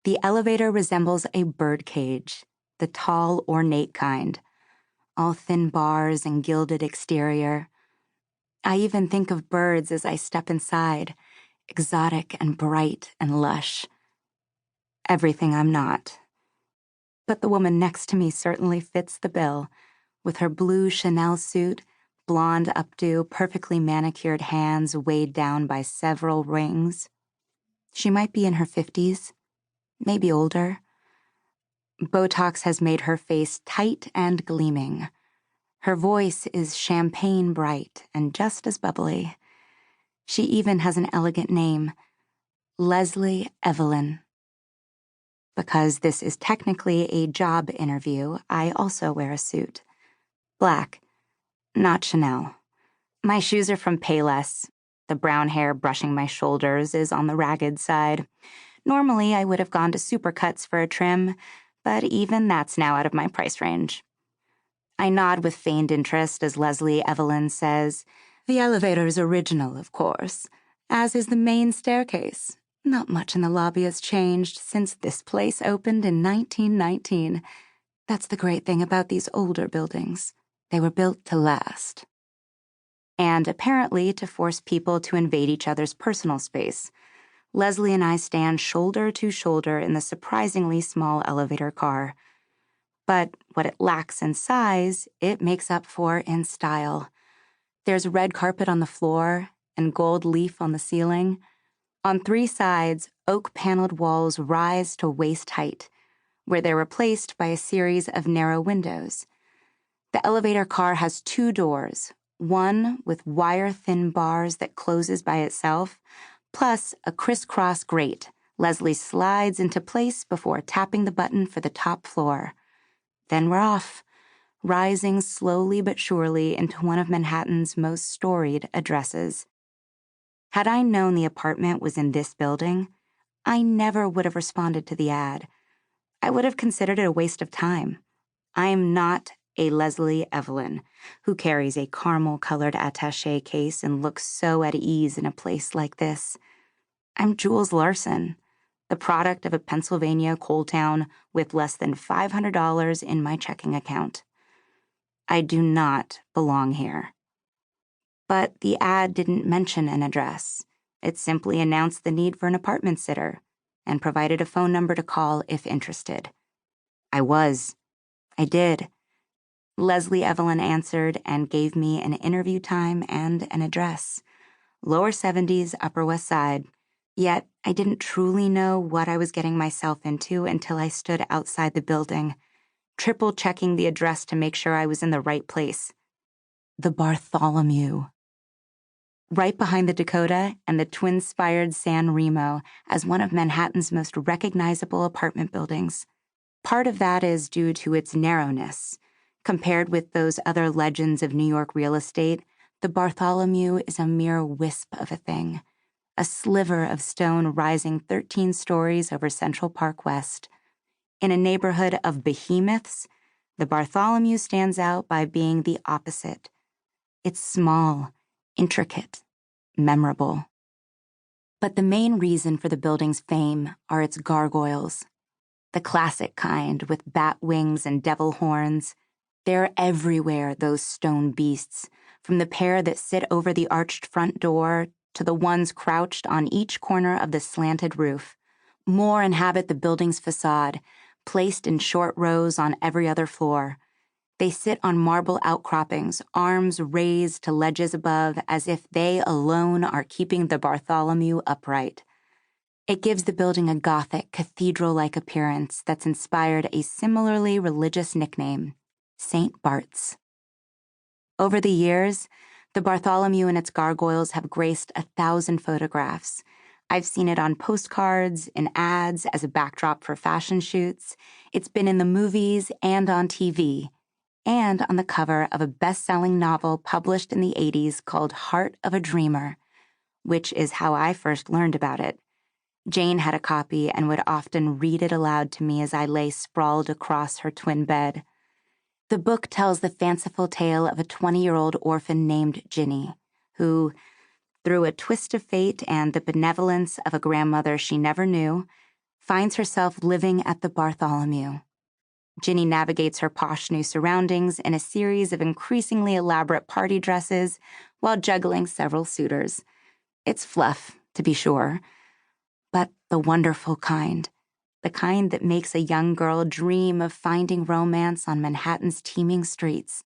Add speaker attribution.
Speaker 1: The elevator resembles a birdcage, the tall, ornate kind, all thin bars and gilded exterior. I even think of birds as I step inside, exotic and bright and lush. Everything I'm not. But the woman next to me certainly fits the bill, with her blue Chanel suit, blonde updo, perfectly manicured hands weighed down by several rings. She might be in her 50s, maybe older. Botox has made her face tight and gleaming. Her voice is champagne bright and just as bubbly. She even has an elegant name, Leslie Evelyn. Because this is technically a job interview, I also wear a suit. Black, not Chanel. My shoes are from Payless. The brown hair brushing my shoulders is on the ragged side. Normally, I would have gone to Supercuts for a trim, but even that's now out of my price range. I nod with feigned interest as Leslie Evelyn says, "The elevator's original, of course, as is the main staircase. Not much in the lobby has changed since this place opened in 1919. That's the great thing about these older buildings. They were built to last." And apparently to force people to invade each other's personal space. Leslie and I stand shoulder to shoulder in the surprisingly small elevator car. But what it lacks in size, it makes up for in style. There's red carpet on the floor and gold leaf on the ceiling. On 3 sides, oak-paneled walls rise to waist height, where they're replaced by a series of narrow windows. The elevator car has 2 doors, one with wire-thin bars that closes by itself, plus a crisscross grate Leslie slides into place before tapping the button for the top floor. Then we're off, rising slowly but surely into one of Manhattan's most storied addresses. Had I known the apartment was in this building, I never would have responded to the ad. I would have considered it a waste of time. I am not a Leslie Evelyn, who carries a caramel-colored attaché case and looks so at ease in a place like this. I'm Jules Larsen, the product of a Pennsylvania coal town with less than $500 in my checking account. I do not belong here. But the ad didn't mention an address. It simply announced the need for an apartment sitter and provided a phone number to call if interested. I did. Leslie Evelyn answered and gave me an interview time and an address. Lower 70s, Upper West Side. Yet I didn't truly know what I was getting myself into until I stood outside the building, triple-checking the address to make sure I was in the right place. The Bartholomew. Right behind the Dakota and the twin-spired San Remo as one of Manhattan's most recognizable apartment buildings. Part of that is due to its narrowness. Compared with those other legends of New York real estate, the Bartholomew is a mere wisp of a thing, a sliver of stone rising 13 stories over Central Park West. In a neighborhood of behemoths, the Bartholomew stands out by being the opposite. It's small, intricate, memorable. But the main reason for the building's fame are its gargoyles. The classic kind with bat wings and devil horns. They're everywhere, those stone beasts, from the pair that sit over the arched front door to the ones crouched on each corner of the slanted roof. More inhabit the building's façade, placed in short rows on every other floor. They sit on marble outcroppings, arms raised to ledges above as if they alone are keeping the Bartholomew upright. It gives the building a Gothic, cathedral-like appearance that's inspired a similarly religious nickname, St. Bart's. Over the years, the Bartholomew and its gargoyles have graced 1,000 photographs. I've seen it on postcards, in ads, as a backdrop for fashion shoots. It's been in the movies and on TV, and on the cover of a best-selling novel published in the 80s called Heart of a Dreamer, which is how I first learned about it. Jane had a copy and would often read it aloud to me as I lay sprawled across her twin bed. The book tells the fanciful tale of a 20-year-old orphan named Ginny, who, through a twist of fate and the benevolence of a grandmother she never knew, finds herself living at the Bartholomew. Ginny navigates her posh new surroundings in a series of increasingly elaborate party dresses while juggling several suitors. It's fluff, to be sure, but the wonderful kind. The kind that makes a young girl dream of finding romance on Manhattan's teeming streets.